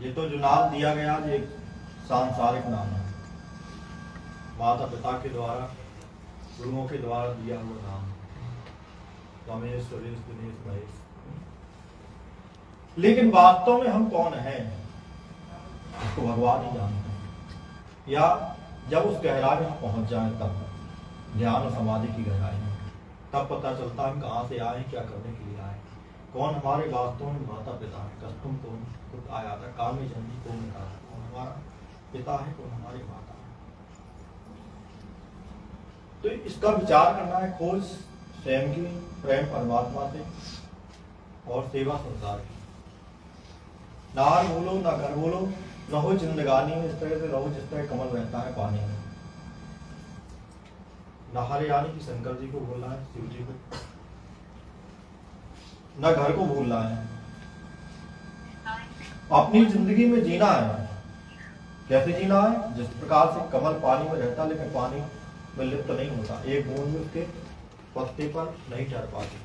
ये तो जो नाम दिया गया ये सांसारिक नाम है, माता पिता के द्वारा, गुरुओं के द्वारा दिया हुआ नाम, रमेश, सुरेश, दिनेश, महेश। लेकिन वास्तव में हम कौन हैं इसको भगवान ही जानते हैं, या जब उस गहराई में पहुंच जाए तब, ध्यान और समाधि की गहराई में, तब पता चलता है हम कहाँ से आए, क्या करने के लिए आए, कौन हमारे वास्तव में माता पिता है, कस्टम कौन खुद आया था, कामी जन्मी कौन था, कौन हमारा पिता है, कौन हमारी माता है। तो इसका विचार करना है, खोज स्वयं की, प्रेम परमात्मा से और सेवा संसार की। ना हार बोलो ना घर बोलो, न हो जिंदगानी में इस तरह से रहो जिस तरह कमल रहता है पानी में। नहर यानी कि शंकर जी को बोलना है, शिव जी को, न घर को भूलना है, अपनी जिंदगी में जीना है। कैसे जीना है? जिस प्रकार से कमल पानी में रहता लेकिन पानी में लिप्त नहीं होता, एक बूंद भी उसके पत्ते पर नहीं ठहर पाती,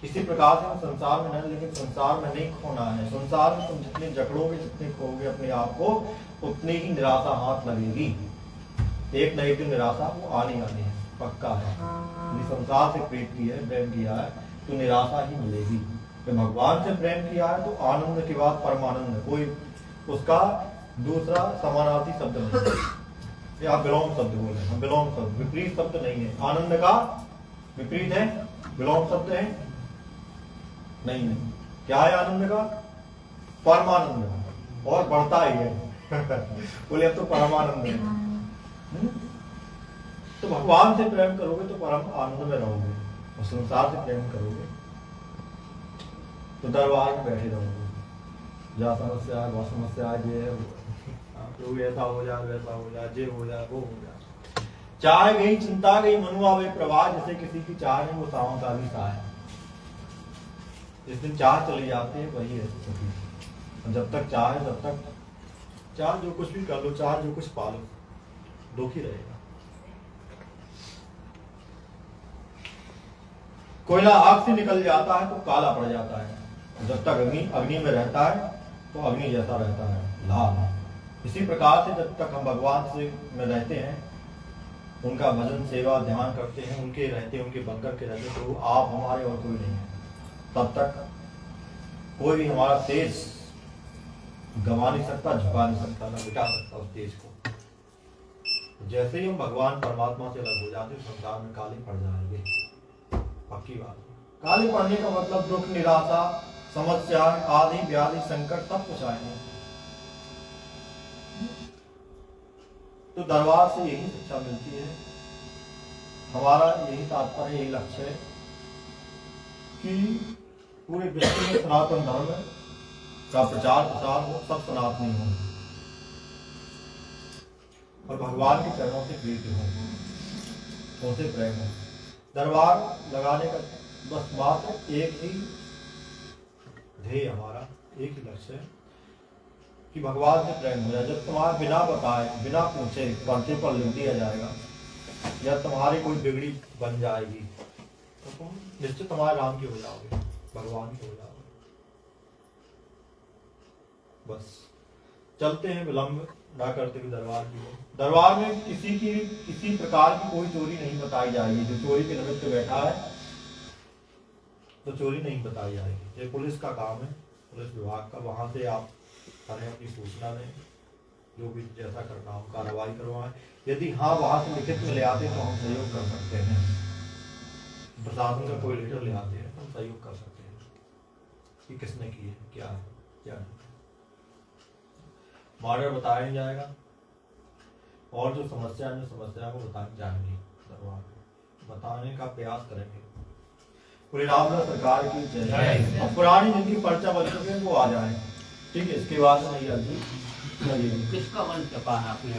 इसी प्रकार से हम संसार में नहीं, लेकिन संसार में नहीं खोना है। संसार में तुम जितने जकड़ोगे, जितने खोगे अपने आप को, उतनी ही निराशा हाथ लगेगी। एक न एक दिन निराशा वो आनी आनी है, पक्का है। यदि संसार से प्रेम किया है, प्रेम किया है, तो निराशा ही मिलेगी। तो भगवान से प्रेम किया है तो आनंद के बाद परमानंद, कोई उसका दूसरा समानार्थी शब्द नहीं है, या विलोम शब्द बोले, हम विलोम शब्द, विपरीत शब्द नहीं है। आनंद का विपरीत है, विलोम शब्द है नहीं है। क्या है आनंद का? परमानंद, और बढ़ता ही है बोले अब तो परमानंद है। तो भगवान से प्रेम करोगे तो परम आनंद में रहोगे, और संसार से प्रेम करोगे तो दरबार में बैठे रहोगे, जहाँ समस्या है वह समस्या है, ये जो ऐसा हो जाए वैसा हो जाए, जे हो जाए वो हो जाए। चाह गई चिंता गई मनुआ वे प्रवाह, जैसे किसी की चाह नहीं वो सावन का भी सा है। जिस दिन चाह चली जाती है वही है सुखी। जब तक चाह है, जब तक चाह जो कुछ भी कर लो, चाह जो कुछ पालो, दुखी रहेगा। कोयला आग से निकल जाता है तो काला पड़ जाता है, जब तक अग्नि में रहता है तो अग्नि जैसा रहता है, लाल। इसी प्रकार से जब तक हम भगवान से में रहते हैं, उनका भजन सेवा ध्यान करते हैं, उनके रहते हैं, उनके बनकर के रहते हैं, तो आप हमारे और कोई नहीं है, तब तक कोई भी हमारा तेज गंवा नहीं सकता, झुका नहीं सकता, ना मिटा सकता उस तेज को। जैसे ही हम भगवान परमात्मा से अलग हो जाते हैं, संसार में काले पड़ जाएंगे, पक्की बात। काले पड़ने का मतलब दुख, निराशा, समस्या आदि व्याधि संकट सब कुछ आएंगे। तो दरबार से यही शिक्षा मिलती है, हमारा यही तात्पर्य, यही लक्ष्य है कि पूरे विश्व में सनातन धर्म का प्रचार प्रसार हो, सब सनातनी हो और भगवान के चरणों से प्रीति हो, उनसे प्रेम हो। दरबार लगाने का बस मात्र एक ही ध्येय, हमारा एक ही लक्ष्य है कि भगवान से प्रेम हो जाए। जब तुम्हारा बिना बताए, बिना पूछे पर्चे पर लिख दिया जाएगा, या तुम्हारी कोई बिगड़ी बन जाएगी, तो तुम निश्चित तुम्हारे राम की हो जाओगे, भगवान की हो जाओगे। बस चलते हैं, विलंब ना करते हुए दरबार की ओर। दरबार में किसी प्रकार की कोई चोरी नहीं बताई जाएगी। जो चोरी के निमित्त बैठा है तो चोरी नहीं बताई जाएगी। ये पुलिस का काम है, पुलिस विभाग का। वहां से आप हमें अपनी सूचना दें, जो भी जैसा करना हो कार्रवाई करवाएं। यदि हाँ वहां से लिखित में ले आते तो हम सहयोग कर सकते हैं, प्रशासन का कोई लेटर ले आते हैं तो हम सहयोग कर सकते हैं कि किसने की है, क्या है, क्या नहीं। मॉडल बताया जाएगा और जो समस्या है, समस्या को बताई जाएंगी, बताने का प्रयास करेंगे। पूरी रामदास सरकार की जय। और पुरानी जिनकी पर्चा बन चुके हैं वो आ जाए, ठीक है। इसके बाद नहीं अर्जी किसका बन चुका है अपने